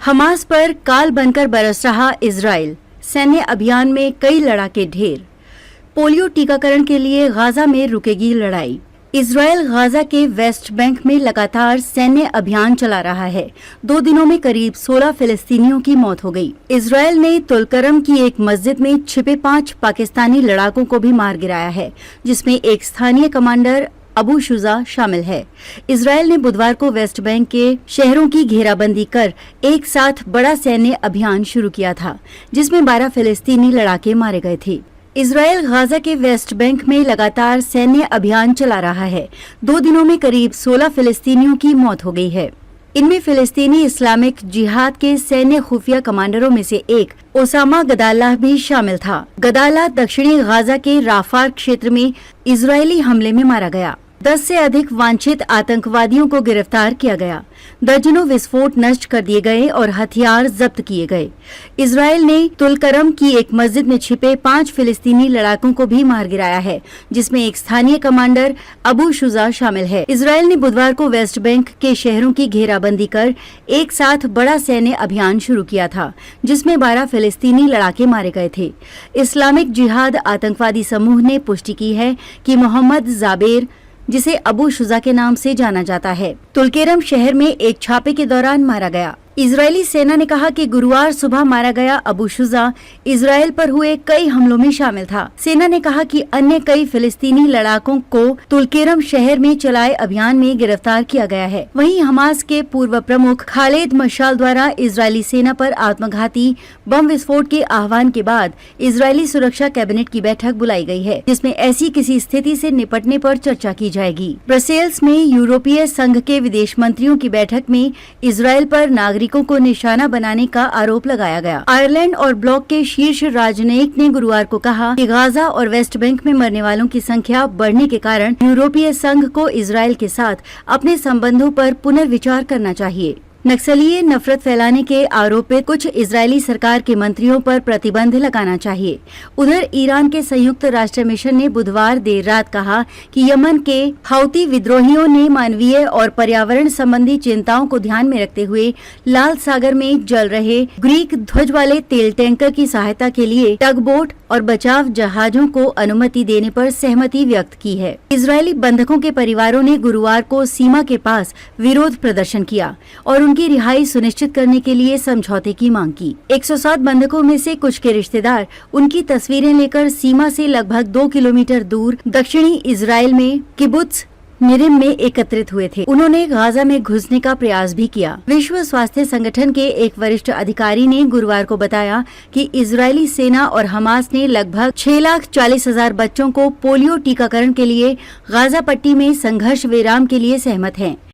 Hamas पर काल बनकर बरस रहा इजराइल, सैन्य अभियान में कई लड़ाके ढेर। पोलियो टीकाकरण के लिए गाजा में रुकेगी लड़ाई। इजराइल गाजा के वेस्ट बैंक में लगातार सैन्य अभियान चला रहा है। 2 दिनों में करीब 16 फिलिस्तीनियों की मौत हो गई। इजराइल ने तुलकरम की एक मस्जिद में छिपे 5 पाकिस्तानी लड़ाकों को भी मार गिराया है, जिसमें एक स्थानीय कमांडर अबू शुजा शामिल है। इजराइल ने बुधवार को वेस्ट बैंक के शहरों की घेराबंदी कर एक साथ बड़ा सैन्य अभियान शुरू किया था, जिसमें 12 फिलिस्तीनी लड़ाके मारे गए थे। इजराइल गाजा के वेस्ट बैंक में लगातार सैन्य अभियान चला रहा है। 2 दिनों में करीब 16 फिलिस्तीनियों की मौत हो गई है। इनमें फिलिस्तीनी इस्लामिक जिहाद के सैन्य खुफिया कमांडरों में से एक ओसामा गदाल्लाह भी शामिल था। गदाल्लाह दक्षिणी गाजा के राफार क्षेत्र में इजरायली हमले में मारा गया। 10 से अधिक वांछित आतंकवादियों को गिरफ्तार किया गया। दर्जनों विस्फोट नष्ट कर दिए गए और हथियार जब्त किए गए। इजराइल ने तुलकरम की एक मस्जिद में छिपे 5 फिलिस्तीनी लड़ाकों को भी मार गिराया है, जिसमें एक स्थानीय कमांडर अबू शुजा शामिल है। इजराइल ने बुधवार को वेस्ट बैंक के शहरों की घेराबंदी कर एक साथ बड़ा सैन्य अभियान शुरू किया था, जिसमें 12 फिलिस्तीनी लड़ाके मारे गए थे। इस्लामिक जिहाद आतंकवादी समूह ने पुष्टि की है कि मोहम्मद जाबेर, जिसे अबू शुजा के नाम से जाना जाता है, तुलकेरम शहर में एक छापे के दौरान मारा गया। इजरायली सेना ने कहा कि गुरुवार सुबह मारा गया अबू शुजा इजराइल पर हुए कई हमलों में शामिल था। सेना ने कहा कि अन्य कई फिलिस्तीनी लड़ाकों को तुलकेरम शहर में चलाए अभियान में गिरफ्तार किया गया है। वहीं हमास के पूर्व प्रमुख खालिद मशाल द्वारा इजरायली सेना पर आत्मघाती बम विस्फोट के आह्वान के बाद इजरायली सुरक्षा कैबिनेट की बैठक बुलाई गई है, जिसमें ऐसी किसी स्थिति से निपटने पर चर्चा की जाएगी। ब्रसेल्स में यूरोपीय संघ के विदेश मंत्रियों की बैठक में इजराइल पर नागरिकों को निशाना बनाने का आरोप लगाया गया। आयरलैंड और ब्लॉक के शीर्ष राजनयिक ने गुरुवार को कहा कि गाजा और वेस्ट बैंक में मरने वालों की संख्या बढ़ने के कारण यूरोपीय संघ को इजराइल के साथ अपने संबंधों पर पुनर्विचार करना चाहिए। नक्सलीय नफरत फैलाने के आरोपित कुछ इजरायली सरकार के मंत्रियों पर प्रतिबंध लगाना चाहिए। उधर ईरान के संयुक्त राष्ट्र मिशन ने बुधवार देर रात कहा कि यमन के हौती विद्रोहियों ने मानवीय और पर्यावरण संबंधी चिंताओं को ध्यान में रखते हुए लाल सागर में जल रहे ग्रीक ध्वज वाले तेल टैंकर की सहायता के लिए टगबोट और बचाव जहाजों को अनुमति देने पर सहमति व्यक्त की है। इजरायली बंधकों के परिवारों ने गुरुवार को सीमा के पास विरोध प्रदर्शन किया और उनकी रिहाई सुनिश्चित करने के लिए समझौते की मांग की। 107 बंधकों में से कुछ के रिश्तेदार उनकी तस्वीरें लेकर सीमा से लगभग 2 किलोमीटर दूर दक्षिणी इजराइल में किबुत्ज निरिम में एकत्रित हुए थे। उन्होंने गाजा में घुसने का प्रयास भी किया। विश्व स्वास्थ्य संगठन के एक वरिष्ठ अधिकारी ने गुरुवार को बताया कि इजरायली सेना और हमास ने लगभग 6,40,000 बच्चों को पोलियो टीकाकरण के लिए गाजा पट्टी में संघर्ष विराम के लिए सहमत हैं।